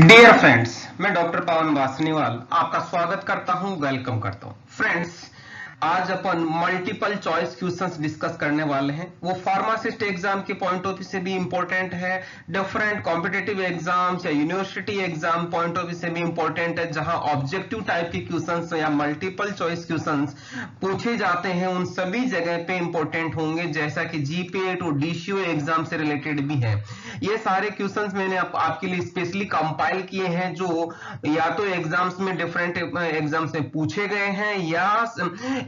Dear friends, मैं doctor पवन वासनीवाल आपका स्वागत करता हूं, वेलकम करता हूं। फ्रेंड्स, आज अपन मल्टीपल चॉइस क्वेश्चंस डिस्कस करने वाले हैं। वो फार्मासिस्ट एग्जाम के पॉइंट ऑफ व्यू से भी इंपॉर्टेंट है, डिफरेंट कॉम्पिटिटिव एग्जाम्स या university exam point of view से भी इंपॉर्टेंट है, जहां ऑब्जेक्टिव टाइप के क्वेश्चंस या मल्टीपल चॉइस क्वेश्चंस पूछे जाते हैं। उन सभी जगह पे इंपॉर्टेंट होंगे, जैसा कि जीपीएट और डीसीओ एग्जाम से रिलेटेड भी है। ये सारे क्वेश्चंस मैंने आपके लिए स्पेशली कंपाइल किए हैं, जो या तो एग्जाम्स में डिफरेंट एग्जाम्स में पूछे गए हैं या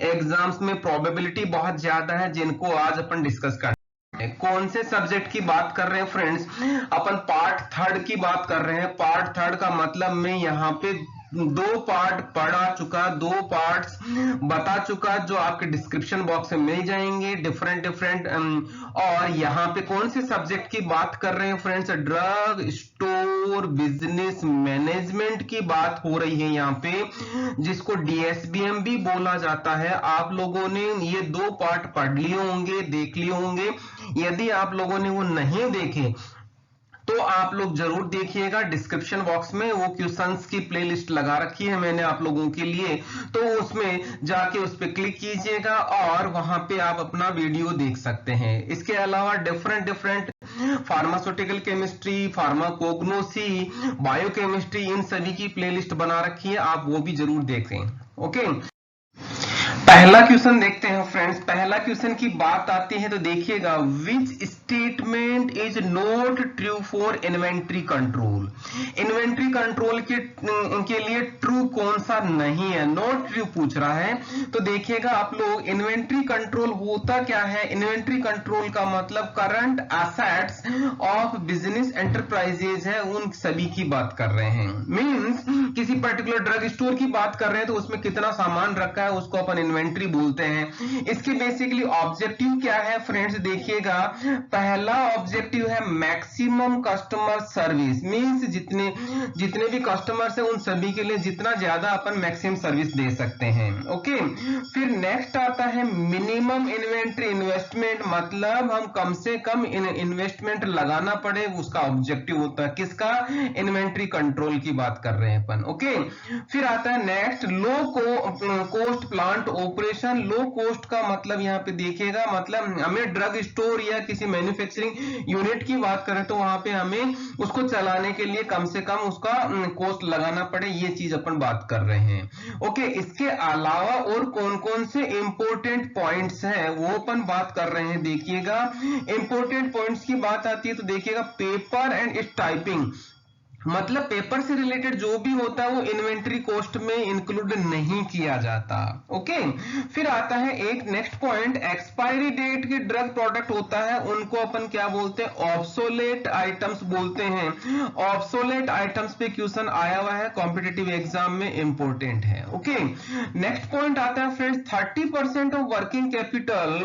एग्जाम्स में प्रोबेबिलिटी बहुत ज्यादा है, जिनको आज अपन डिस्कस कर कौन से सब्जेक्ट की बात कर रहे हैं फ्रेंड्स। अपन पार्ट थर्ड की बात कर रहे हैं। पार्ट थर्ड का मतलब मैं यहाँ पे दो पार्ट पढ़ा चुका, दो पार्ट्स बता चुका, जो आपके डिस्क्रिप्शन बॉक्स में मिल जाएंगे डिफरेंट। और यहाँ पे कौन से सब्जेक्ट की बात कर रहे हैं friends, drug store business management की बात हो रही है यहाँ पे, जिसको डीएसबीएम भी बोला जाता है। आप लोगों ने ये दो पार्ट पढ़ लिए होंगे, देख लिए होंगे। यदि आप लोगों ने वो नहीं देखे तो आप लोग जरूर देखिएगा, डिस्क्रिप्शन बॉक्स में वो क्वेश्चंस की प्लेलिस्ट लगा रखी है मैंने आप लोगों के लिए, तो उसमें जाके उस पर क्लिक कीजिएगा और वहां पे आप अपना वीडियो देख सकते हैं। इसके अलावा different pharmaceutical chemistry, pharmacognosy, biochemistry, इन सभी की प्लेलिस्ट बना रखी है, आप वो भी जरूर देखें। ओके, पहला क्वेश्चन देखते हैं फ्रेंड्स। पहला क्वेश्चन की बात आती है तो देखिएगा, which statement is not true for inventory control. Inventory control के लिए ट्रू कौन सा नहीं है, नॉट ट्रू पूछ रहा है। तो देखिएगा आप लोग, इन्वेंट्री कंट्रोल होता क्या है। इन्वेंट्री कंट्रोल का मतलब current assets of business enterprises है, उन सभी की बात कर रहे हैं। मींस किसी पर्टिकुलर ड्रग स्टोर की बात कर रहे हैं तो उसमें कितना सामान रखा है उसको अपन इन्वेंट्री बोलते हैं। इसके बेसिकली ऑब्जेक्टिव क्या है फ्रेंड्स, देखिएगा पहला ऑब्जेक्टिव है मैक्सिमम कस्टमर सर्विस। मींस जितने भी कस्टमर्स हैं उन सभी के लिए जितना ज्यादा अपन मैक्सिमम सर्विस दे सकते हैं। ओके, फिर नेक्स्ट आता है मिनिमम इन्वेंट्री इन्वेस्टमेंट, मतलब हम कम से कम इन्वेस्टमेंट लगाना पड़े, उसका ऑब्जेक्टिव होता है। किसका, इन्वेंट्री कंट्रोल की बात कर रहे हैं अपन। ओके, फिर आता है next low cost plant operation. Low cost का मतलब यहाँ पे देखिएगा, मतलब हमें ड्रग स्टोर या किसी मैन्युफैक्चरिंग यूनिट की बात करें तो वहां पे हमें उसको चलाने के लिए कम से कम उसका कॉस्ट लगाना पड़े, ये चीज अपन बात कर रहे हैं। ओके, इसके अलावा और कौन कौन से इंपॉर्टेंट पॉइंट्स हैं वो अपन बात कर रहे हैं। देखिएगा इंपॉर्टेंट पॉइंट्स की बात आती है तो देखिएगा पेपर एंड इट्स टाइपिंग, मतलब पेपर से रिलेटेड जो भी होता है वो इन्वेंट्री कॉस्ट में इंक्लूड नहीं किया जाता। ओके, फिर आता है एक नेक्स्ट पॉइंट, एक्सपायरी डेट के ड्रग प्रोडक्ट होता है उनको अपन क्या बोलते हैं, ऑब्सोलेट आइटम्स बोलते हैं। ऑब्सोलेट आइटम्स पे क्वेश्चन आया हुआ है कॉम्पिटिटिव एग्जाम में, इंपॉर्टेंट है। ओके, नेक्स्ट पॉइंट आता है friends, 30% of working capital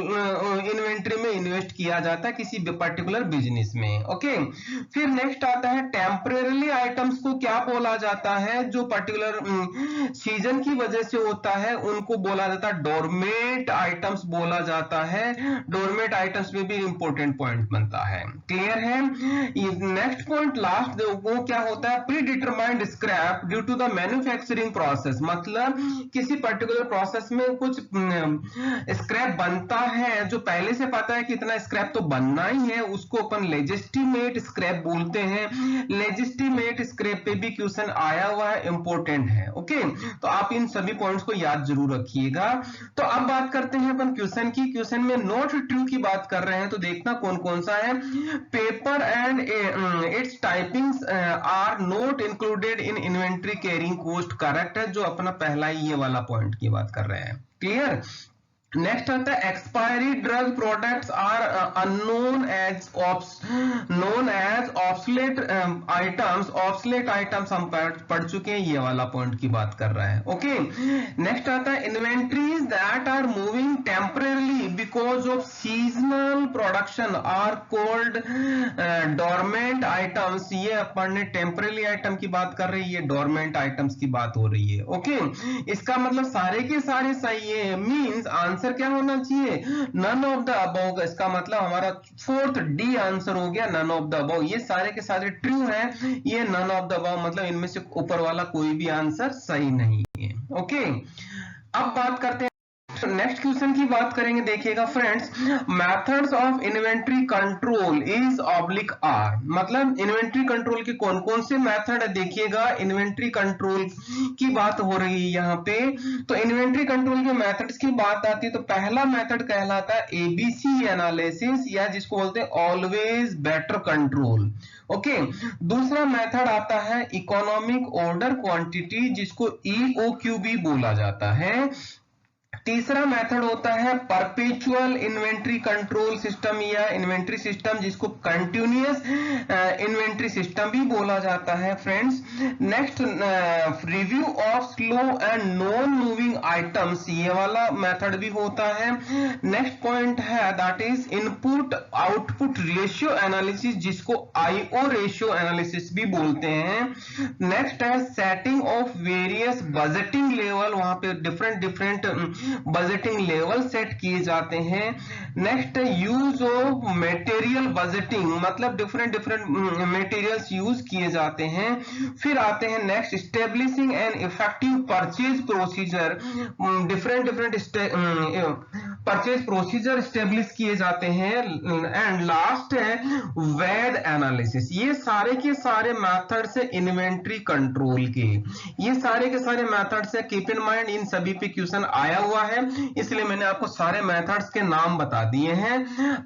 inventory में इन्वेस्ट किया जाता है किसी पर्टिकुलर बिजनेस में। ओके, फिर नेक्स्ट आता है टेम्परेरी आइटम्स को क्या बोला जाता है, जो पर्टिकुलर सीजन की वजह से होता है उनको बोला जाता है डोरमेट आइटम्स बोला जाता है। डोरमेट आइटम्स में भी इंपॉर्टेंट पॉइंट बनता है। क्लियर है। नेक्स्ट पॉइंट लास्ट वो क्या होता है, predetermined scrap due to the manufacturing process, मतलब किसी पर्टिकुलर प्रोसेस में कुछ स्क्रैप बनता है जो पहले से पता है कि इतना स्क्रैप तो बनना ही है, उसको अपन लेजिस्टिमेट स्क्रैप बोलते हैं। लेजिस्टिमेट स्क्रैप पे भी क्वेश्चन आया हुआ है, इंपॉर्टेंट है। ओके, तो आप इन सभी पॉइंट्स को याद जरूर रखिएगा। तो अब बात करते हैं अपन क्वेश्चन की। क्वेश्चन में नॉट ट्रू की बात कर रहे हैं तो देखना कौन कौन सा है। Paper and its typings are not included in inventory carrying cost, correct है, जो अपना पहला ही ये वाला पॉइंट की बात कर रहे हैं। क्लियर। नेक्स्ट आता है expiry drug products are unknown as obsolete items. Obsolete items हम पढ़ चुके हैं, ये वाला पॉइंट की बात कर रहा है। ओके, नेक्स्ट आता है inventories that are moving temporarily because of seasonal production are called dormant items. ये अपन ने टेम्परेली आइटम की बात कर रही है, ये डोरमेंट आइटम्स की बात हो रही है। ओके, इसका मतलब सारे के सारे सही है, मींस आंसर आंसर क्या होना चाहिए, नन ऑफ द अबव। इसका मतलब हमारा फोर्थ डी आंसर हो गया नन ऑफ द अबव। ये सारे के सारे ट्रू हैं, ये नन ऑफ द अबव मतलब इनमें से ऊपर वाला कोई भी आंसर सही नहीं है। ओके, अब बात करते हैं नेक्स्ट क्वेश्चन की बात करेंगे। देखिएगा friends, methods of inventory control is oblique are, मतलब इन्वेंट्री कंट्रोल के कौन कौन से मेथड है। देखिएगा इन्वेंट्री कंट्रोल की बात हो रही है यहाँ पे, तो इन्वेंट्री कंट्रोल के मेथड्स की बात आती है तो पहला मेथड कहलाता है एबीसी एनालिसिस, या जिसको बोलते हैं ऑलवेज बेटर कंट्रोल। ओके, दूसरा मेथड आता है इकोनॉमिक ऑर्डर क्वांटिटी, जिसको ईओक्यूबी बोला जाता है। तीसरा मेथड होता है परपेचुअल इन्वेंट्री कंट्रोल सिस्टम या इन्वेंट्री सिस्टम, जिसको कंटिन्यूअस इन्वेंट्री सिस्टम भी बोला जाता है friends. Next, review of slow and non moving items, ये वाला मेथड भी होता है। नेक्स्ट पॉइंट है that is input output ratio analysis, जिसको आईओ रेशियो एनालिसिस भी बोलते हैं। नेक्स्ट है setting of various budgeting level, वहां पे डिफरेंट बजटिंग लेवल सेट किए जाते हैं। Next, use of material budgeting, मतलब डिफरेंट मटेरियल्स यूज किए जाते हैं। फिर आते हैं next, establishing an effective purchase procedure, different purchase procedure establish किए जाते हैं। एंड लास्ट है वैध एनालिसिस। ये सारे के सारे मेथड से इन्वेंट्री कंट्रोल के, ये सारे के सारे मेथड से, कीप इन माइंड इन सभी पे क्वेश्चन आया हुआ है, इसलिए मैंने आपको सारे मेथड्स के नाम बता दिए हैं।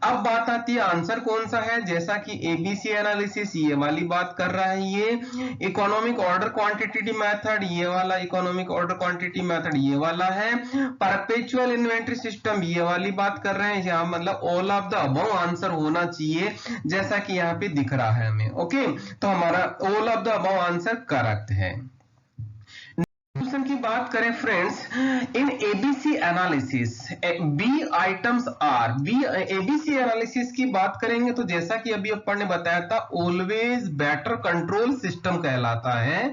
अब बात आती है आंसर कौन सा है, जैसा कि एबीसी एनालिसिस ये वाली बात कर रहा है, ये इकोनॉमिक ऑर्डर क्वांटिटी मेथड ये वाला, इकोनॉमिक ऑर्डर क्वांटिटी मेथड ये वाला है, परपेचुअल इन्वेंट्री सिस्टम ये वाली बात कर रहे हैं। यहाँ मतलब all of the above answer होना चाहिए, जैसा कि यहाँ पे दिख रहा है हमें। ओके, तो हमारा all of the above answer correct है। क्वेश्चन की बात करें friends, in ABC analysis B items are, B ABC analysis की बात करेंगे तो जैसा कि अभी अपन ने बताया था ऑलवेज बेटर कंट्रोल सिस्टम कहलाता है।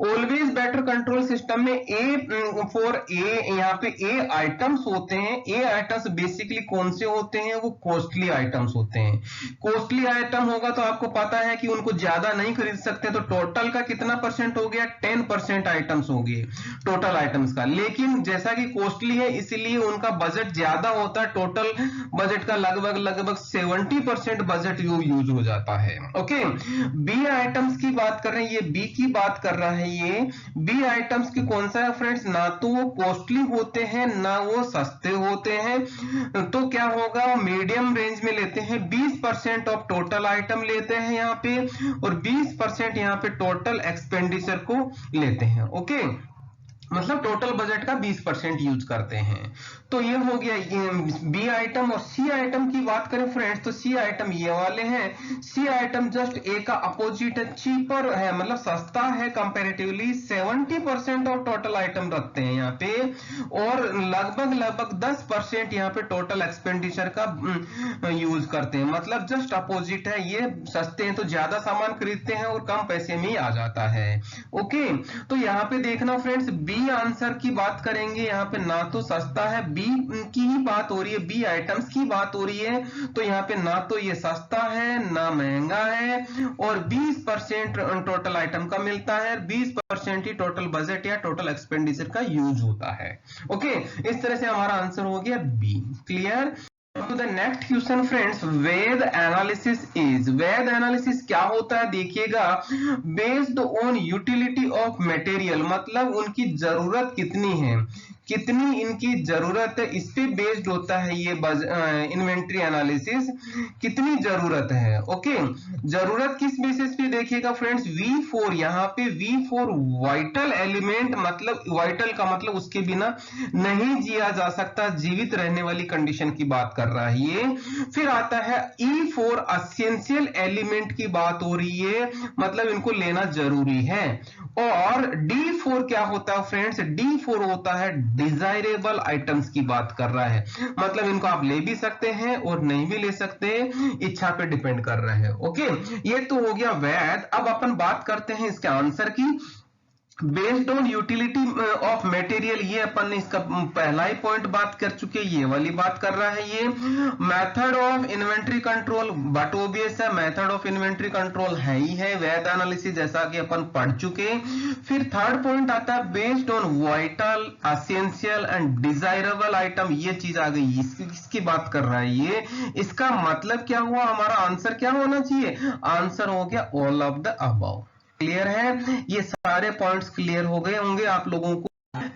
ऑलवेज बेटर कंट्रोल सिस्टम में ए फॉर ए, यहाँ पे ए आइटम्स होते हैं। ए आइटम्स बेसिकली कौन से होते हैं, वो कॉस्टली आइटम्स होते हैं। कॉस्टली आइटम होगा तो आपको पता है कि उनको ज्यादा नहीं खरीद सकते, तो टोटल का कितना परसेंट हो गया, 10% आइटम्स हो गए टोटल आइटम्स का। लेकिन जैसा कि कॉस्टली है इसलिए उनका बजट ज्यादा होता है, टोटल बजट का लगभग 70% बजट यूज हो जाता है। ओके, बी आइटम्स की बात कर रहे हैं, ये बी की बात कर रहा है। ये बी आइटम्स की कौन सा है फ्रेंड्स, ना तो वो कॉस्टली होते हैं ना वो सस्ते होते हैं, तो क्या होगा मीडियम रेंज में लेते हैं। 20% ऑफ टोटल आइटम लेते हैं यहाँ पे, और 20% यहाँ पे टोटल एक्सपेंडिचर को लेते हैं। ओके, मतलब टोटल बजट का 20% यूज करते हैं। तो ये हो गया बी आइटम। और सी आइटम की बात करें फ्रेंड्स, तो सी आइटम ये वाले हैं। सी आइटम जस्ट ए का अपोजिट है, चीपर है, मतलब सस्ता है कंपैरेटिवली। 70% ऑफ टोटल आइटम रखते हैं यहाँ पे, और लगभग 10% यहाँ पे टोटल एक्सपेंडिचर का यूज करते हैं, मतलब जस्ट अपोजिट है। ये सस्ते हैं तो ज्यादा सामान खरीदते हैं और कम पैसे में ही आ जाता है। ओके, तो यहाँ पे देखना फ्रेंड्स, बी आंसर की बात करेंगे, यहाँ पे ना तो सस्ता है, बी की ही बात हो रही है, बी आइटम्स की बात हो रही है, तो यहाँ पे ना तो ये सस्ता है ना महंगा है, और 20% टोटल आइटम का मिलता है, 20% ही टोटल बजट या टोटल एक्सपेंडिचर का यूज होता है। ओके, इस तरह से हमारा आंसर हो गया B. Clear? To the next question friends, VED analysis is, VED analysis क्या होता है देखिएगा, based on utility of material, मतलब उनकी जरूरत कितनी है, कितनी इनकी जरूरत है, इस पे बेस्ड होता है ये इन्वेंट्री एनालिसिस, कितनी जरूरत है। ओके, जरूरत किस बेसिस पे देखिएगा फ्रेंड्स, V4, यहाँ पे V4 वाइटल एलिमेंट, मतलब वाइटल का मतलब उसके बिना नहीं जिया जा सकता, जीवित रहने वाली कंडीशन की बात कर रहा है ये। फिर आता है E4 एसेंशियल एलिमेंट की बात हो रही है, मतलब इनको लेना जरूरी है। और D4 क्या होता है फ्रेंड्स, D4 होता है डिजायरेबल आइटम्स की बात कर रहा है, मतलब इनको आप ले भी सकते हैं और नहीं भी ले सकते, इच्छा पे डिपेंड कर रहे हैं। ओके, ये तो हो गया वैध। अब अपन बात करते हैं इसके आंसर की। Based on utility of material, ये अपन ने इसका पहला ही पॉइंट बात कर चुके, ये वाली बात कर रहा है ये। Method of inventory control, but obvious है मेथड ऑफ इन्वेंट्री कंट्रोल है ही है, वैध एनालिसिस जैसा कि अपन पढ़ चुके। फिर थर्ड पॉइंट आता है based on vital, essential and desirable item, ये चीज आ गई, इसकी बात कर रहा है ये। इसका मतलब क्या हुआ, हमारा आंसर क्या होना चाहिए, आंसर हो गया all of the above. Clear है, ये सारे पॉइंट्स क्लियर हो गए होंगे आप लोगों को।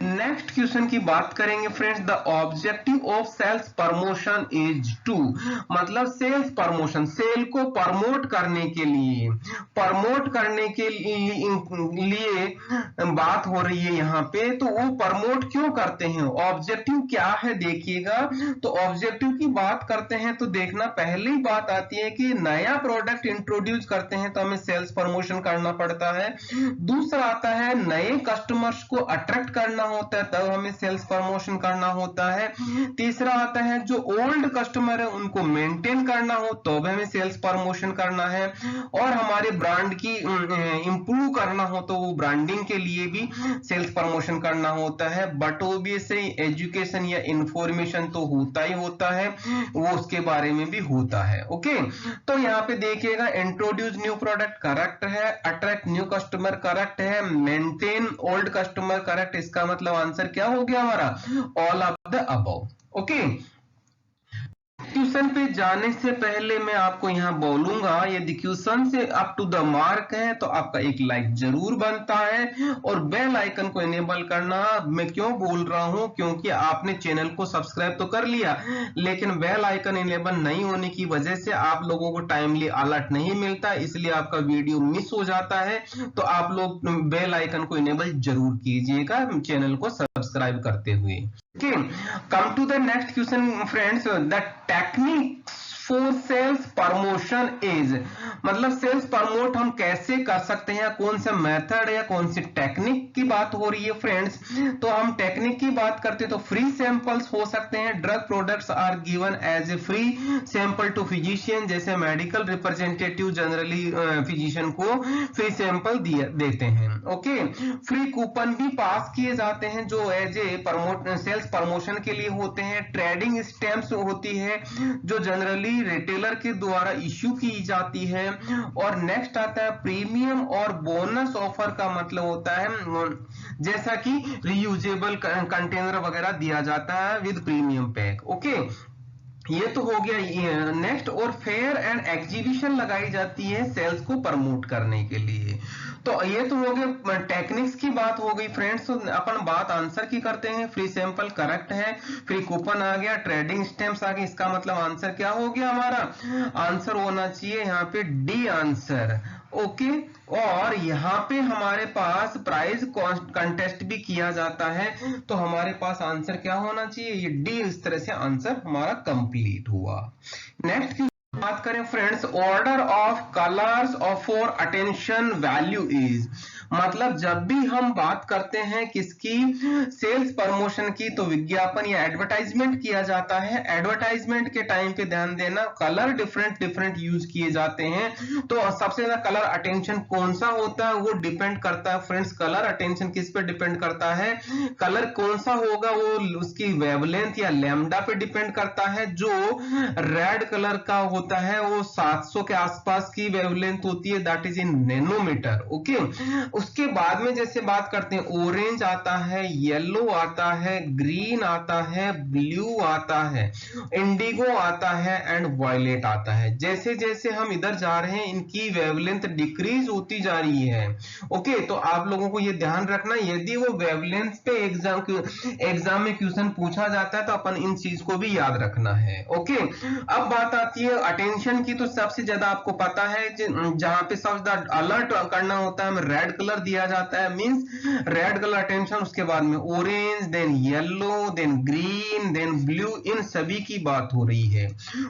नेक्स्ट क्वेश्चन की बात करेंगे friends, the objective of sales promotion is to, मतलब सेल्स प्रमोशन, सेल को प्रमोट करने के लिए, प्रमोट करने के लिए बात हो रही है यहाँ पे, तो वो प्रमोट क्यों करते हैं, ऑब्जेक्टिव क्या है देखिएगा। तो ऑब्जेक्टिव की बात करते हैं तो देखना, पहली बात आती है कि नया प्रोडक्ट इंट्रोड्यूस करते हैं तो हमें सेल्स प्रमोशन करना पड़ता है। दूसरा आता है नए कस्टमर्स को अट्रैक्ट करना होता है, तब हमें सेल्स प्रमोशन करना होता है। तीसरा आता है जो ओल्ड कस्टमर है उनको मेंटेन करना हो तो भी हमें सेल्स प्रमोशन करना है। और हमारे ब्रांड की इंप्रूव करना हो तो वो ब्रांडिंग के लिए भी सेल्स प्रमोशन करना होता है। बट ओबियसली एजुकेशन या इंफॉर्मेशन तो होता ही होता है, वो उसके बारे में भी होता है। ओके, तो यहाँ पे देखिएगा इंट्रोड्यूस न्यू प्रोडक्ट करेक्ट है, अट्रैक्ट न्यू कस्टमर करेक्ट है, मेंटेन ओल्ड कस्टमर करेक्ट, इसका मतलब आंसर क्या हो गया हमारा, all of the above. Okay, question पे जाने से पहले मैं आपको यहां बोलूंगा, यदि क्वेश्चन से अप टू द मार्क है तो आपका एक लाइक जरूर बनता है और बेल आइकन को इनेबल करना। मैं क्यों बोल रहा हूं, क्योंकि आपने चैनल को सब्सक्राइब तो कर लिया लेकिन बेल आइकन इनेबल नहीं होने की वजह से आप लोगों को टाइमली अलर्ट नहीं मिलता, इसलिए आपका वीडियो मिस हो जाता है। तो आप लोग बेल आइकन को इनेबल जरूर कीजिएगा चैनल को सब्सक्राइब करते हुए। Okay, come to the next question friends, the techniques for sales promotion is, मतलब सेल्स प्रमोट हम कैसे कर सकते हैं, कौन सा मेथड या कौन सी टेक्निक की बात हो रही है फ्रेंड्स। तो हम टेक्निक की बात करते हैं तो फ्री सैंपल्स हो सकते हैं, drug products are given as a free sample to physician, जैसे मेडिकल रिप्रेजेंटेटिव जनरली फिजिशियन को फ्री सैंपल देते हैं। ओके, फ्री कूपन भी पास किए जाते हैं जो एज ए सेल्स प्रमोशन के लिए होते हैं। ट्रेडिंग स्टैम्प्स होती है जो जनरली रिटेलर के द्वारा इश्यू की जाती है। और नेक्स्ट आता है प्रीमियम और बोनस ऑफर, का मतलब होता है जैसा कि रियूजेबल कंटेनर वगैरह दिया जाता है विद प्रीमियम पैक। ओके, ये तो हो गया नेक्स्ट। और फेयर एंड एग्जीबिशन लगाई जाती है सेल्स को प्रमोट करने के लिए। तो ये तो हो गया टेक्निक्स की बात हो गई फ्रेंड्स। तो अपन बात आंसर की करते हैं, फ्री सैंपल करेक्ट है, फ्री कूपन आ गया, ट्रेडिंग स्टैम्प्स आ गए, इसका मतलब आंसर क्या हो गया हमारा, आंसर होना चाहिए यहाँ पे डी आंसर। ओके, और यहाँ पे हमारे पास प्राइज कंटेस्ट भी किया जाता है, तो हमारे पास आंसर क्या होना चाहिए, ये डी, इस तरह से आंसर हमारा कंप्लीट हुआ। नेक्स्ट की बात करें friends, order of colours of for attention value is, मतलब जब भी हम बात करते हैं किसकी, सेल्स प्रमोशन की, तो विज्ञापन या एडवर्टाइजमेंट किया जाता है। एडवर्टाइजमेंट के टाइम पे ध्यान देना, कलर डिफरेंट डिफरेंट यूज किए जाते हैं। तो सबसे ज्यादा कलर अटेंशन कौन सा होता है, वो डिपेंड करता है फ्रेंड्स, कलर अटेंशन किस पे डिपेंड करता है, कलर कौन सा होगा वो उसकी वेवलेंथ या लैम्डा पे डिपेंड करता है। जो रेड कलर का होता है वो 700 के आसपास की वेवलेंथ होती है, that is in nanometer. Okay, उसके बाद में जैसे बात करते हैं, ऑरेंज आता है, येलो आता है, ग्रीन आता है, ब्लू आता है, इंडिगो आता है एंड वायलेट आता है। जैसे जैसे हम इधर जा रहे हैं इनकी वेवलेंथ डिक्रीज होती जा रही है। ओके, तो आप लोगों को ये ध्यान रखना, यदि वो वेवलेंथ पे एग्जाम में क्वेश्चन पूछा जाता है तो अपन इन चीज को भी याद रखना है। ओके, अब बात आती है अटेंशन की, तो सबसे ज्यादा आपको पता है जहां पे सबसे ज्यादा अलर्ट करना होता है, रेड कलर दिया जाता है, मींस रेड कलर अटेंशन, उसके बाद में orange, then yellow, then green, then blue, इन सभी की बात हो रही है।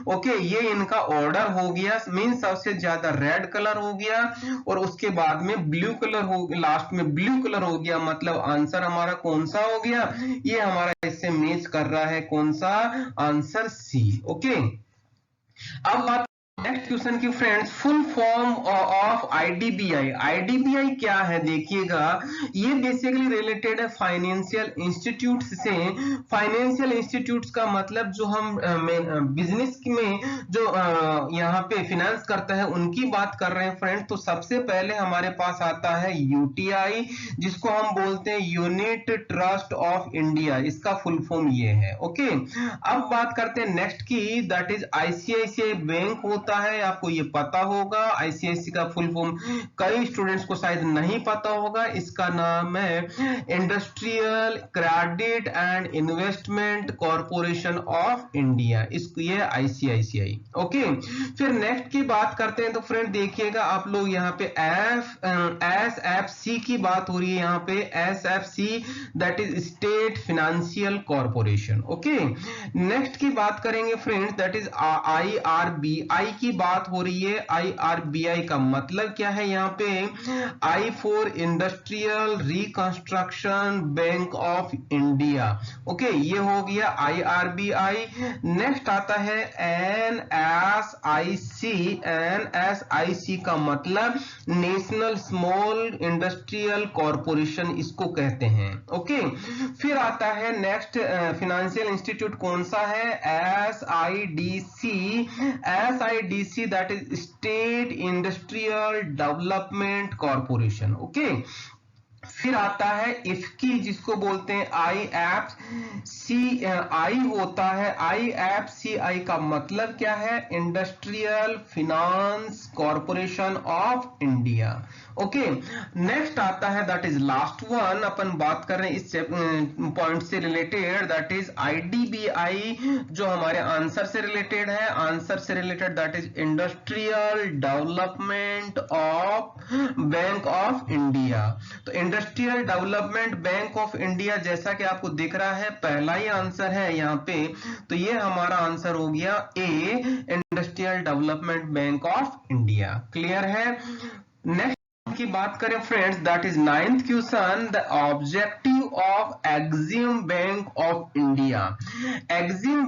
ओके, ये इनका ऑर्डर हो गया, मींस सबसे ज्यादा रेड कलर हो गया और उसके बाद में ब्लू कलर हो, लास्ट में ब्लू कलर हो गया, मतलब आंसर हमारा कौन सा हो गया, ये हमारा इससे मैच कर रहा है, कौन सा, आंसर सी। ओके, अब बात नेक्स्ट क्वेश्चन की friends, full form of IDBI. IDBI क्या है देखिएगा, ये बेसिकली रिलेटेड है फाइनेंशियल इंस्टीट्यूट्स से। फाइनेंशियल इंस्टीट्यूट्स का मतलब जो हम बिजनेस में जो यहाँ पे फिनेंस करता है उनकी बात कर रहे हैं फ्रेंड्स। तो सबसे पहले हमारे पास आता है यूटीआई, जिसको हम बोलते हैं यूनिट ट्रस्ट ऑफ इंडिया, इसका फुल फॉर्म ये है। ओके, अब बात करते हैं नेक्स्ट की, दैट इज आईसीआईसीआई बैंक होता है, आपको ये पता होगा। आईसीआईसीआई का फुल फॉर्म कई स्टूडेंट्स को शायद नहीं पता होगा, इसका नाम है industrial credit and investment corporation of India, इसको ये आईसीआईसीआई। ओके, फिर नेक्स्ट की बात करते हैं तो फ्रेंड देखिएगा आप लोग यहाँ पे एसएफसी की बात हो रही है, यहाँ पे SFC that is state financial corporation. Okay, next की बात करेंगे फ्रेंड्स, दैट इज आईआरबीआई की बात हो रही है। आईआरबीआई का मतलब क्या है, यहाँ पे I for industrial reconstruction bank of India. Okay, ये हो गया आईआरबीआई। नेक्स्ट आता है एनएसआईसी। एनएसआईसी का मतलब नेशनल स्मॉल इंडस्ट्रियल कॉरपोरेशन, इसको कहते हैं। ओके, फिर आता है नेक्स्ट फाइनेंशियल इंस्टीट्यूट कौन सा है, SIDC. SIDC that is state industrial development corporation. Okay, फिर आता है इफकी, जिसको बोलते हैं आईएफसीआई होता है। आईएफसीआई का मतलब क्या है, industrial finance corporation of India. Okay, next आता है दैट इज लास्ट वन, अपन बात कर रहे हैं इस पॉइंट से रिलेटेड, दैट इज आईडीबीआई, जो हमारे आंसर से रिलेटेड है। आंसर से related that is industrial development of bank of India. तो industrial development bank of India, जैसा कि आपको दिख रहा है पहला ही आंसर है यहाँ पे, तो ये हमारा आंसर हो गया A, industrial development bank of India. Clear है। नेक्स्ट की बात करें friends, that is 9th question, the objective of EXIM bank of India. EXIM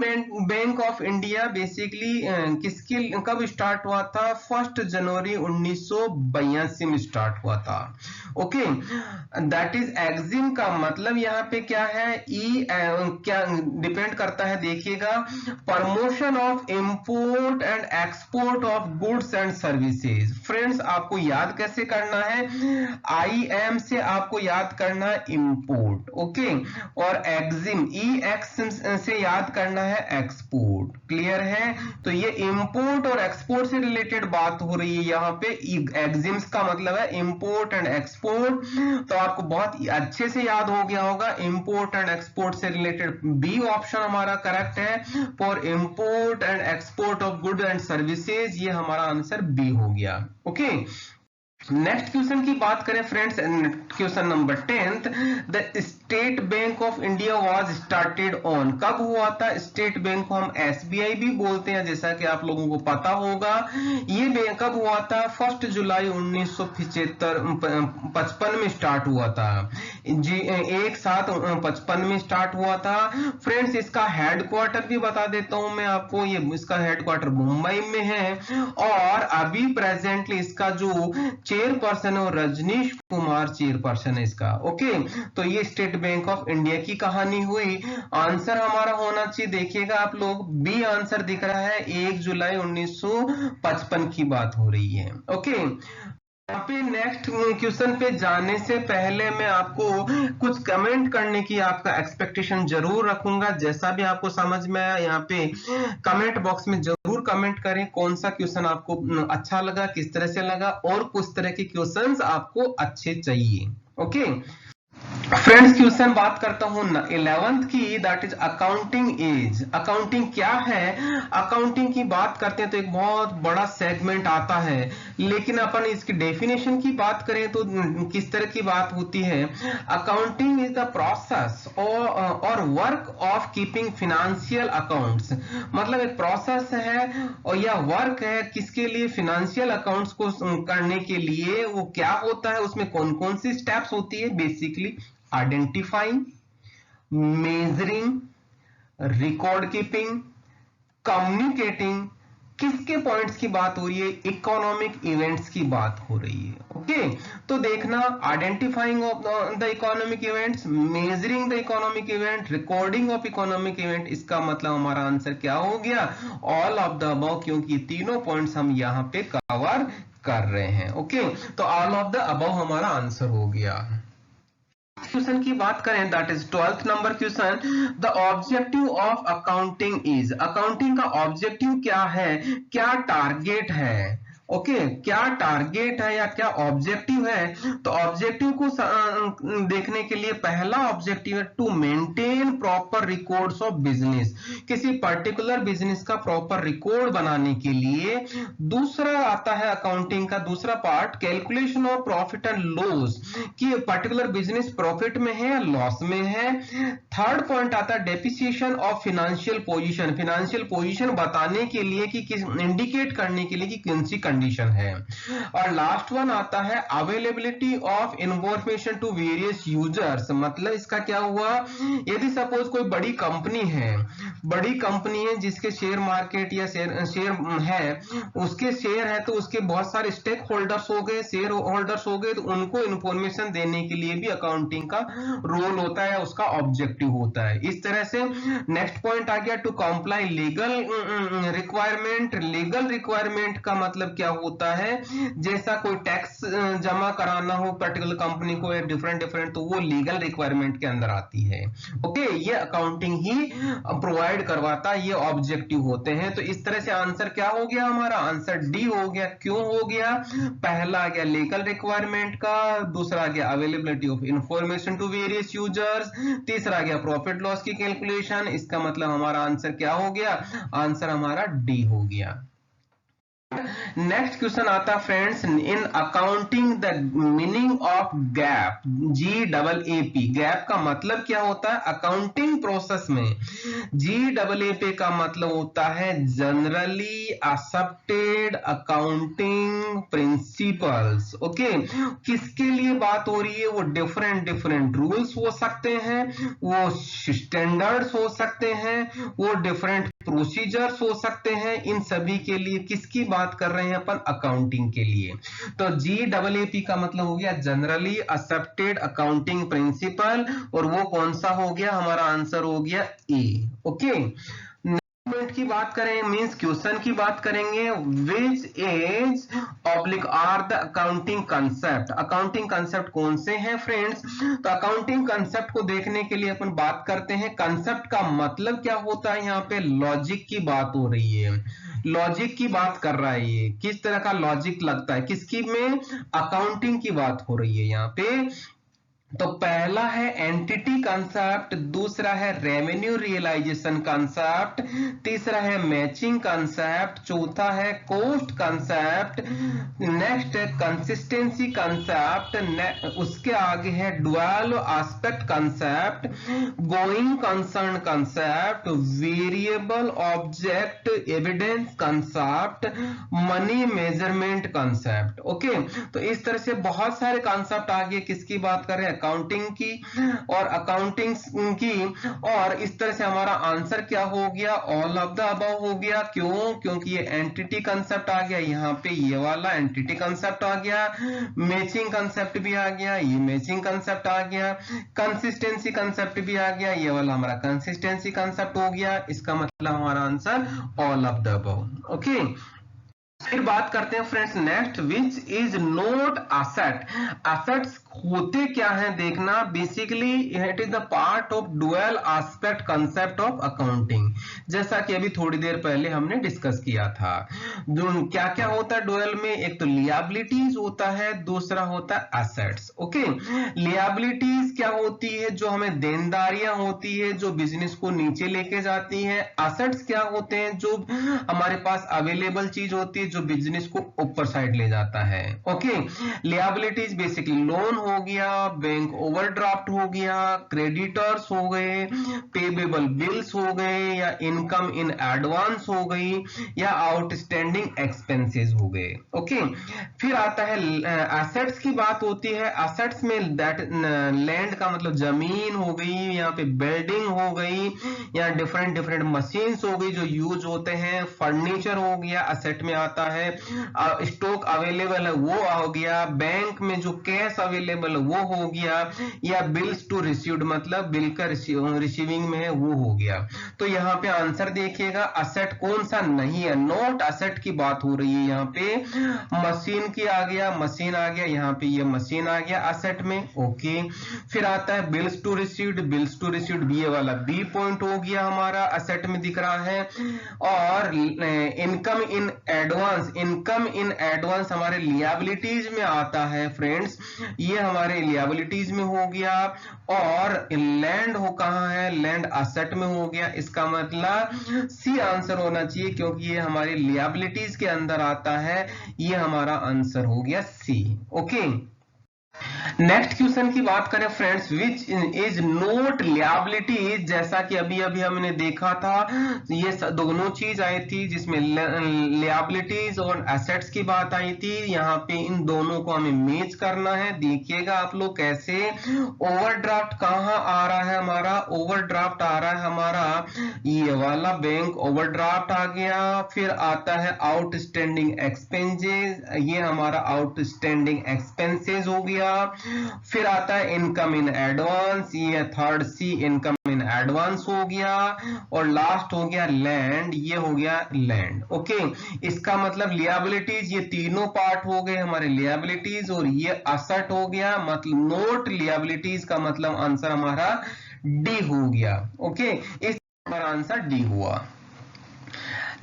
bank of India basically किसकी कब स्टार्ट हुआ था, 1 जनवरी 1982 में स्टार्ट हुआ था। ओके, दैट इज एक्सिम का मतलब यहाँ पे क्या है, क्या डिपेंड करता है देखिएगा, promotion of import and export of goods and services. Friends आपको याद कैसे करना है, IM से आपको याद करना है इंपोर्ट। ओके, और एक्सिम EX से याद करना है एक्सपोर्ट। क्लियर है। तो ये इंपोर्ट और एक्सपोर्ट से रिलेटेड बात हो रही है यहाँ पे। एक्सिम्स का मतलब है इंपोर्ट एंड एक्सपोर्ट, तो आपको बहुत अच्छे से याद हो गया होगा, इंपोर्ट एंड एक्सपोर्ट से रिलेटेड बी ऑप्शन हमारा करेक्ट है, for import and export of good and services, ये हमारा आंसर बी हो गया। ओके, नेक्स्ट क्वेश्चन की बात करें friends, question number 10th, the state bank of India was started on, कब हुआ था। स्टेट बैंक को हम SBI भी बोलते हैं, जैसा कि आप लोगों को पता होगा। ये बैंक कब हुआ था, 1 जुलाई 1955 में स्टार्ट हुआ था जी, 1755 में स्टार्ट हुआ था। फ्रेंड्स इसका हेडक्वार्टर भी बता देता हूं मैं आपको, ये इसका हेडक्वार्टर मुंबई में है, और अभी प्रेजेंटली इसका जो चेयरपर्सन है रजनीश कुमार चेयरपर्सन है इसका। ओके, तो ये स्टेट बैंक ऑफ इंडिया की कहानी हुई। आंसर हमारा होना चाहिए, देखिएगा आप लोग, बी आंसर दिख रहा है, 1 जुलाई 1955 की बात हो रही है। ओके, यहाँ पे नेक्स्ट क्वेश्चन पे जाने से पहले मैं आपको कुछ कमेंट करने की आपका एक्सपेक्टेशन जरूर रखूंगा। जैसा भी आपको समझ में आया यहाँ पे कमेंट बॉक्स में जरूर कमेंट करें, कौन सा क्वेश्चन आपको अच्छा लगा, किस तरह से लगा, और कुछ तरह के क्वेश्चंस आपको अच्छे चाहिए। ओके फ्रेंड्स, क्वेश्चन बात करता हूं 11th की, that is accounting as. Accounting क्या है, अकाउंटिंग की बात करते हैं तो एक बहुत बड़ा सेगमेंट आता है, लेकिन अपन इसकी डेफिनेशन की बात करें तो किस तरह की बात होती है। अकाउंटिंग इज द प्रोसेस और work of keeping financial accounts, मतलब एक प्रोसेस है और यह वर्क है किसके लिए, फिनेंशियल अकाउंट्स को करने के लिए। वो क्या होता है, उसमें कौन कौन सी स्टेप्स होती है, basically identifying, measuring, record keeping, communicating, किसके पॉइंट्स की बात हो रही है? इकोनॉमिक इवेंट्स की बात हो रही है। ओके, तो देखना, identifying of the economic events, measuring the economic event, recording of economic event, इसका मतलब हमारा आंसर क्या हो गया? ऑल ऑफ द अबव, क्योंकि तीनों पॉइंट्स हम यहाँ पे कवर कर रहे हैं। ओके, तो ऑल ऑफ द अबव हमारा आंसर हो गया। क्वेश्चन की बात करें, that is 12th number question, the objective of accounting is, accounting का ऑब्जेक्टिव क्या है, क्या टारगेट है? ओके, क्या टारगेट है या क्या ऑब्जेक्टिव है? तो ऑब्जेक्टिव को देखने के लिए पहला ऑब्जेक्टिव है to maintain proper records of business, किसी पर्टिकुलर बिजनेस का प्रॉपर रिकॉर्ड बनाने के लिए। दूसरा आता है अकाउंटिंग का दूसरा part, calculation of profit and loss, कि पर्टिकुलर बिजनेस प्रॉफिट में है या लॉस में है। थर्ड पॉइंट आता है depreciation of financial position, financial position बताने के लिए कि किस, इंडिकेट करने के लिए कि कौन सी कंडीशन है। और लास्ट वन आता है availability of information to various users, मतलब इसका क्या हुआ, यदि सपोज कोई बड़ी कंपनी है जिसके शेयर मार्केट या शेयर है, उसके शेयर है, तो उसके बहुत सारे स्टेक होल्डर्स हो गए, शेयर होल्डर्स हो गए, तो उनको इंफॉर्मेशन देने के लिए भी अकाउंटिंग का रोल होता है, उसका ऑब्जेक्टिव होता है। इस तरह से नेक्स्ट पॉइंट आ गया to comply legal requirement, legal requirement का मतलब क्या होता है, जैसा कोई टैक्स जमा कराना हो पर्टिकुलर कंपनी को या डिफरेंट, तो वो लीगल रिक्वायरमेंट के अंदर आती है। ओके, ये अकाउंटिंग ही प्रोवाइड करवाता है, ये ऑब्जेक्टिव होते हैं। तो इस तरह से आंसर क्या हो गया हमारा? आंसर डी हो गया। क्यों हो गया? पहला आ गया लीगल रिक्वायरमेंट का, दूसरा आ गया availability of information to various users, तीसरा आ गया प्रॉफिट लॉस की कैलकुलेशन। इसका मतलब हमारा आंसर क्या हो गया? आंसर हमारा डी हो गया। नेक्स्ट क्वेश्चन आता है friends, in accounting the meaning of gap, GAAP, gap का मतलब क्या होता है अकाउंटिंग प्रोसेस में? GAAP का मतलब होता है generally accepted accounting principles. Okay, किसके लिए बात हो रही है? वो डिफरेंट रूल्स हो सकते हैं, वो स्टैंडर्ड्स हो सकते हैं, वो डिफरेंट प्रोसीजर्स हो सकते हैं, इन सभी के लिए किसकी बात कर रहे हैं अपन? अकाउंटिंग के लिए। तो GAAP का मतलब हो गया जनरली एक्सेप्टेड अकाउंटिंग प्रिंसिपल, और वो कौन सा हो गया? हमारा आंसर हो गया ए। ओके, की बात करें, मींस क्वेश्चन की बात करेंगे, which is oblique are the accounting concept, accounting concept कौन से हैं फ्रेंड्स? तो अकाउंटिंग कंसेप्ट को देखने के लिए अपन बात करते हैं, कंसेप्ट का मतलब क्या होता है? यहाँ पे लॉजिक की बात हो रही है, लॉजिक की बात कर रहा है, ये किस तरह का लॉजिक लगता है, किसकी में? अकाउंटिंग की बात हो रही है यहाँ पे। तो पहला है एंटिटी कंसेप्ट, दूसरा है रेवेन्यू रियलाइजेशन कंसेप्ट, तीसरा है मैचिंग कंसेप्ट, चौथा है कॉस्ट कंसेप्ट, नेक्स्ट है कंसिस्टेंसी कंसेप्ट, उसके आगे है dual aspect concept, going concern concept, variable object evidence concept, money measurement concept. Okay, तो इस तरह से बहुत सारे कंसेप्ट आगे किसकी बात कर रहे हैं? अकाउंटिंग की और अकाउंटिंग की। और इस तरह से हमारा आंसर क्या हो गया? ऑल ऑफ द अबव हो गया। क्यों? क्योंकि ये एंटिटी कंसेप्ट आ गया, यहाँ पे ये वाला एंटिटी कंसेप्ट आ गया, मैचिंग कंसेप्ट भी आ गया, ये मैचिंग कंसेप्ट आ गया, कंसिस्टेंसी कंसेप्ट भी आ गया, ये वाला हमारा कंसिस्टेंसी कंसेप्ट हो गया। इसका मतलब हमारा answer all of the above. Okay, फिर बात करते हैं friends next, which is not asset, assets होते क्या हैं देखना। Basically it is the part of dual aspect concept of accounting, जैसा कि अभी थोड़ी देर पहले हमने डिस्कस किया था। क्या क्या होता है डुअल में? एक तो लियाबिलिटीज होता है, दूसरा होता है एसेट्स। ओके, लियाबिलिटीज क्या होती है? जो हमें देनदारियां होती है, जो बिजनेस को नीचे लेके जाती है। एसेट्स क्या होते हैं? जो हमारे पास अवेलेबल चीज होती है, जो बिजनेस को ऊपर साइड ले जाता है। ओके, लियाबिलिटीज बेसिकली लोन हो गया, बैंक ओवरड्राफ्ट हो गया, क्रेडिटर्स हो गए, पेबेबल बिल्स हो गए, या इनकम इन एडवांस हो गई, या आउटस्टैंडिंग एक्सपेंसेस हो गए। ओके, फिर आता है एसेट्स की बात होती है। एसेट्स में दैट लैंड का मतलब जमीन हो गई, यहाँ पे बिल्डिंग हो गई, या डिफरेंट डिफरेंट मशीन्स हो गई जो यूज होते हैं, फर्नीचर हो गया एसेट में आता है, स्टॉक अवेलेबल है वो हो गया, बैंक में जो कैश अवेलेबल है वो हो गया, या बिल्स टू रिसीव्ड मतलब बिल का रिसीविंग में है वो हो गया। तो यहाँ पे आंसर देखिएगा, असेट कौन सा नहीं है, नॉट असेट की बात हो रही है यहाँ पे। मशीन की आ गया, मशीन आ गया, यहाँ पे ये मशीन आ गया असेट में। ओके, फिर आता है bills to received, bills to received ये वाला बी पॉइंट हो गया हमारा, असेट में दिख रहा है। और income in advance, income in advance हमारे लियाबिलिटीज में आता है फ्रेंड्स, ये हमारे लियाबिलिटीज में हो गया। और लैंड हो कहां है, लैंड असेट में हो गया। इसका मतलब सी आंसर होना चाहिए क्योंकि ये हमारी लियाबिलिटीज के अंदर आता है, ये हमारा आंसर हो गया सी। ओके, नेक्स्ट क्वेश्चन की बात करें friends, which is note liability, जैसा कि अभी अभी हमने देखा था, ये दोनों चीज आई थी जिसमें लियाबिलिटीज और एसेट्स की बात आई थी। यहाँ पे इन दोनों को हमें मैच करना है। देखिएगा आप लोग कैसे, ओवरड्राफ्ट कहाँ आ रहा है हमारा, ओवरड्राफ्ट आ रहा है हमारा ये वाला बैंक ओवरड्राफ्ट आ गया। फिर आता है आउटस्टैंडिंग एक्सपेंसेस, ये हमारा आउटस्टैंडिंग एक्सपेंसेस हो गया। फिर आता है इनकम इन एडवांस, ये third C income in advance हो गया। और लास्ट हो गया लैंड, ये हो गया लैंड। ओके, इसका मतलब लियाबिलिटीज ये तीनों पार्ट हो गए हमारे लियाबिलिटीज, और ये असेट हो गया, मतलब नोट लियाबिलिटीज का मतलब आंसर हमारा डी हो गया। ओके, इस आंसर डी हुआ।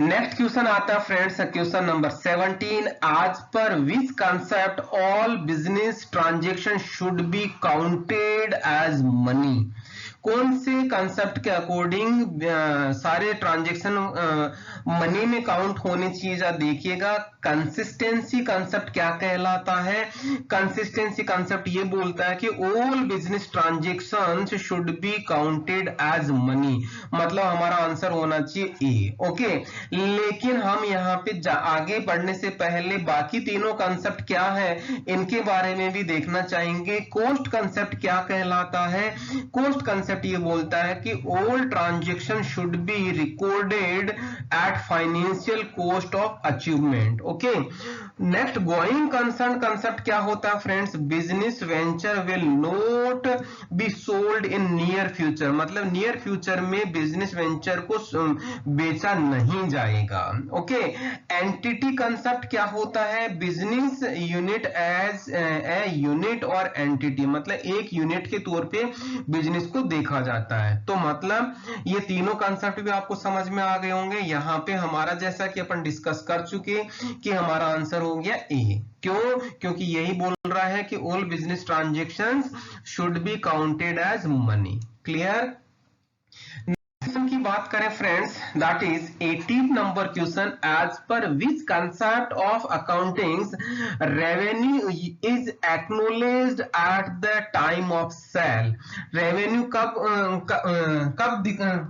नेक्स्ट क्वेश्चन आता है friends, question number 17, as per which concept all business transaction should be counted as money, कौन से कंसेप्ट के अकॉर्डिंग सारे ट्रांजेक्शन मनी में काउंट होने चाहिए। जा देखिएगा, कंसिस्टेंसी कंसेप्ट क्या कहलाता है, कंसिस्टेंसी कंसेप्ट ये बोलता है कि all business transactions should be counted as money, मतलब हमारा आंसर होना चाहिए ए। ओके, लेकिन हम यहाँ पे आगे बढ़ने से पहले बाकी तीनों कंसेप्ट क्या है इनके बारे में भी देखना चाहेंगे। कॉस्ट कंसेप्ट क्या कहलाता है, कॉस्ट कंसेप्ट ये बोलता है कि all transaction should be recorded at financial cost of achievement. Okay, next going concern concept क्या होता है friends, business venture will not be sold in near future, मतलब नियर फ्यूचर में बिजनेस वेंचर को बेचा नहीं जाएगा। ओके, एंटिटी कंसेप्ट क्या होता है, business unit as a unit और एंटिटी, मतलब एक यूनिट के तौर पे बिजनेस को देखा जाता है। तो मतलब ये तीनों कंसेप्ट भी आपको समझ में आ गए होंगे। यहाँ पे हमारा जैसा कि अपन डिस्कस कर चुके कि हमारा आंसर हो गया ए। क्यों, क्योंकि यही बोल रहा है कि all business transactions should be counted as money. Clear. की बात करें friends, that is 18 number question, as per which concept of accounting revenue is acknowledged at the time of sale, revenue कब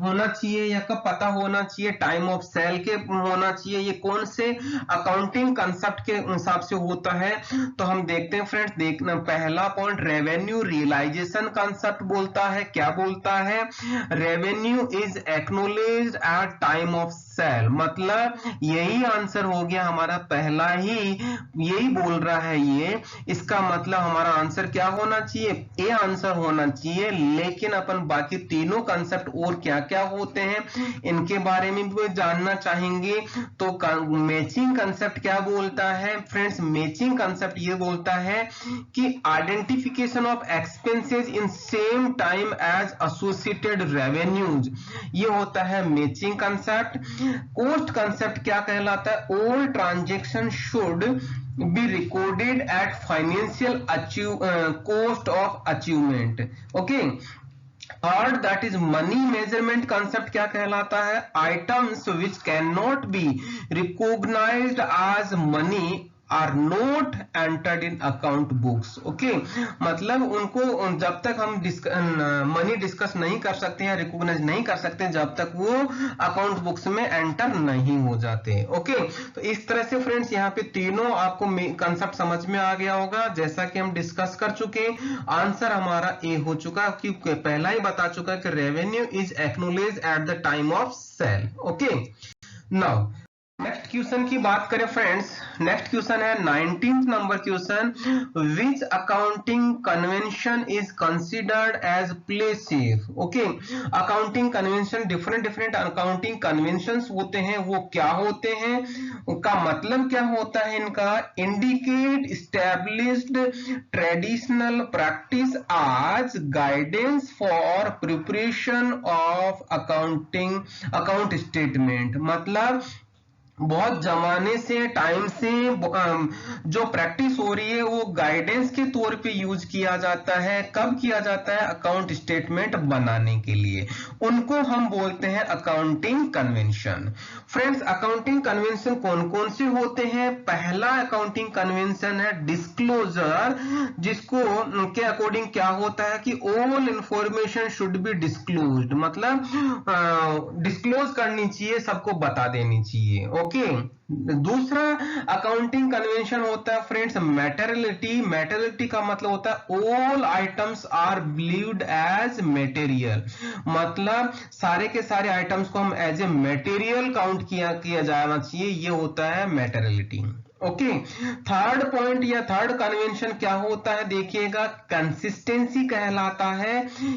होना चाहिए या कब पता होना चाहिए, टाइम ऑफ सेल के होना चाहिए, ये कौन से अकाउंटिंग कंसेप्ट के हिसाब से होता है। तो हम देखते हैं फ्रेंड्स, देखना पहला पॉइंट रेवेन्यू रियलाइजेशन कंसेप्ट बोलता है, क्या बोलता है, revenue is acknowledged at time of sale, मतलब यही आंसर हो गया हमारा पहला ही, यही बोल रहा है ये। इसका मतलब हमारा आंसर क्या होना चाहिए, ए आंसर होना चाहिए। लेकिन अपन बाकी तीनों कंसेप्ट और क्या क्या होते हैं इनके बारे में भी जानना चाहेंगे। तो मैचिंग कंसेप्ट क्या बोलता है फ्रेंड्स, मैचिंग कंसेप्ट ये बोलता है कि identification of expenses in same time as associated revenues, ये होता है मैचिंग कंसेप्ट। कॉस्ट कंसेप्ट क्या कहलाता है, all transaction should be recorded at financial cost of achievement. Okay, third that is money measurement concept क्या कहलाता है? Items which can not be recognised as money are not entered in account books. Okay, मतलब उनको जब तक हम money discuss नहीं कर सकते या रिकॉग्नाइज नहीं कर सकते जब तक वो अकाउंट बुक्स में एंटर नहीं हो जाते। ओके, तो इस तरह से फ्रेंड्स यहाँ पे तीनों आपको कंसेप्ट समझ में आ गया होगा। जैसा कि हम डिस्कस कर चुके, आंसर हमारा ए हो चुका, क्योंकि पहला ही बता चुका कि revenue is acknowledge at the time of sale. Okay, now next question की बात करें फ्रेंड्स, नेक्स्ट क्वेश्चन है 19th number question, which accounting convention is considered as play safe. Okay, accounting convention, different accounting conventions होते हैं, वो क्या होते हैं, उनका मतलब क्या होता है इनका? इंडिकेट एस्टैब्लिश्ड ट्रेडिशनल प्रैक्टिस आज guidance for preparation of account statement. मतलब बहुत जमाने से, टाइम से जो प्रैक्टिस हो रही है वो गाइडेंस के तौर पे यूज किया जाता है। कब किया जाता है? अकाउंट स्टेटमेंट बनाने के लिए। उनको हम बोलते हैं accounting convention. Friends, accounting convention कौन कौन से होते हैं? पहला अकाउंटिंग कन्वेंशन है डिस्क्लोजर, जिसको के अकॉर्डिंग क्या होता है कि all information should be disclosed, मतलब डिस्क्लोज करनी चाहिए, सबको बता देनी चाहिए। ओके, दूसरा अकाउंटिंग कन्वेंशन होता है फ्रेंड्स मैटेरियलिटी। मैटेरियलिटी का मतलब होता है all items are believed as material, मतलब सारे के सारे आइटम्स को हम एज ए मटेरियल काउंट किया जाना चाहिए, ये होता है मैटेरियलिटी। ओके, थर्ड पॉइंट या थर्ड कन्वेंशन क्या होता है देखिएगा, कंसिस्टेंसी कहलाता है।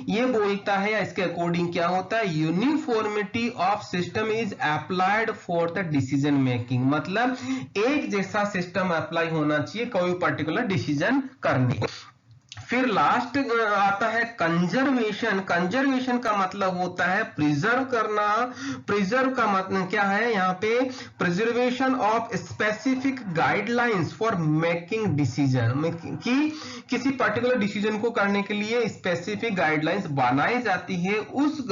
ये बोलता है या इसके अकॉर्डिंग क्या होता है, uniformity of system is applied for the decision making, मतलब एक जैसा सिस्टम अप्लाई होना चाहिए कोई पर्टिकुलर डिसीजन करने। फिर लास्ट आता है कंजर्वेशन। कंजर्वेशन का मतलब होता है प्रिजर्व करना। प्रिजर्व का मतलब क्या है यहाँ पे? Preservation of specific guidelines for making decision, कि किसी पर्टिकुलर डिसीजन को करने के लिए स्पेसिफिक गाइडलाइंस बनाई जाती है, उस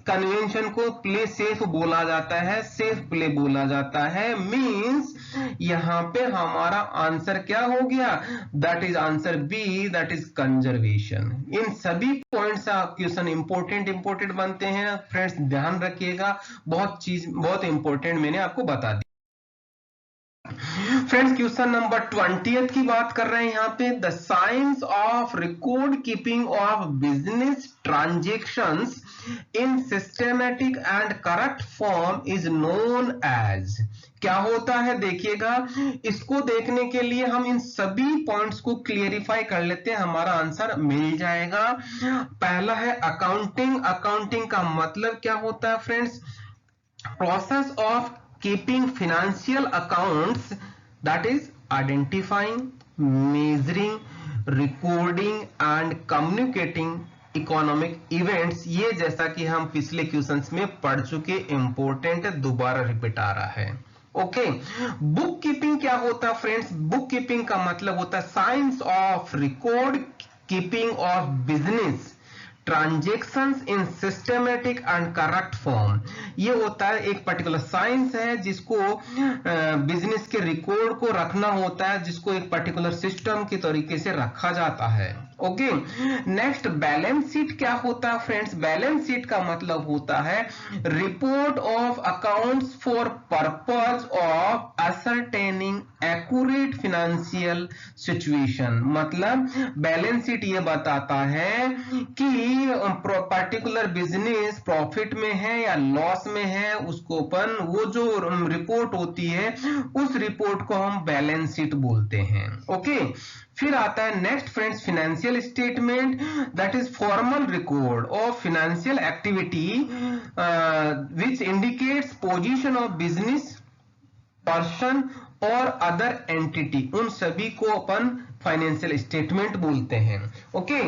कन्वेंशन को प्ले सेफ बोला जाता है, सेफ प्ले बोला जाता है। मींस यहाँ पे हमारा आंसर क्या हो गया? That is answer B, that is conservation. इन सभी पॉइंट्स क्वेश्चन इंपॉर्टेंट बनते हैं फ्रेंड्स, ध्यान रखिएगा, बहुत इंपॉर्टेंट मैंने आपको बता दी। फ्रेंड्स, क्वेश्चन नंबर 20 की बात कर रहे हैं यहाँ पे, the science of record keeping of business transactions in systematic and correct form is known as. क्या होता है देखिएगा, इसको देखने के लिए हम इन सभी पॉइंट्स को क्लियरिफाई कर लेते हैं, हमारा आंसर मिल जाएगा। पहला है अकाउंटिंग। अकाउंटिंग का मतलब क्या होता है friends? Process of keeping financial accounts, that is identifying, measuring, recording and communicating economic events. ये जैसा कि हम पिछले क्वेश्चंस में पढ़ चुके, इंपॉर्टेंट है, दोबारा रिपीट आ रहा है। ओके, बुक कीपिंग क्या होता है फ्रेंड्स? बुक कीपिंग का मतलब होता है science of record keeping of business transactions in systematic and correct form. ये होता है एक पर्टिकुलर साइंस है जिसको बिजनेस के रिकॉर्ड को रखना होता है, जिसको एक पर्टिकुलर सिस्टम के तरीके से रखा जाता है। ओके, नेक्स्ट बैलेंस शीट क्या होता है फ्रेंड्स? बैलेंस शीट का मतलब होता है report of accounts for purpose of ascertaining accurate financial situation. मतलब बैलेंस शीट ये बताता है कि पर्टिकुलर बिजनेस प्रॉफिट में है या लॉस में है, उसको अपन वो जो रिपोर्ट होती है उस रिपोर्ट को हम बैलेंस शीट बोलते हैं। ओके, फिर आता है next friends financial statement, that is formal record of financial activity which indicates position of business person और अदर एंटिटी, उन सभी को अपन फाइनेंशियल स्टेटमेंट बोलते हैं। ओके,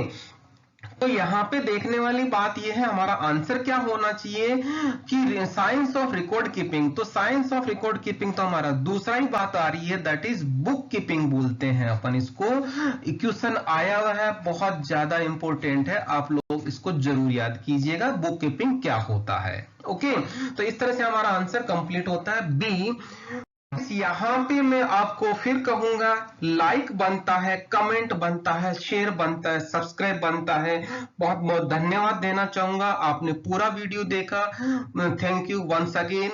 तो यहां पे देखने वाली बात यह है, हमारा आंसर क्या होना चाहिए कि साइंस ऑफ रिकॉर्ड कीपिंग। तो साइंस ऑफ रिकॉर्ड कीपिंग तो हमारा दूसरा ही बात आ रही है, दैट इज बुक कीपिंग बोलते हैं अपन इसको। क्वेश्चन आया हुआ है, बहुत ज्यादा इंपॉर्टेंट है, आप लोग लोग इसको जरूर याद कीजिएगा, बुक कीपिंग क्या होता है। ओके, तो इस तरह से हमारा आंसर कंप्लीट होता है बी। यहां पे मैं आपको फिर कहूंगा, लाइक बनता है, कमेंट बनता है, शेयर बनता है, सब्सक्राइब बनता है। बहुत बहुत धन्यवाद देना चाहूंगा, आपने पूरा वीडियो देखा। Thank you once again.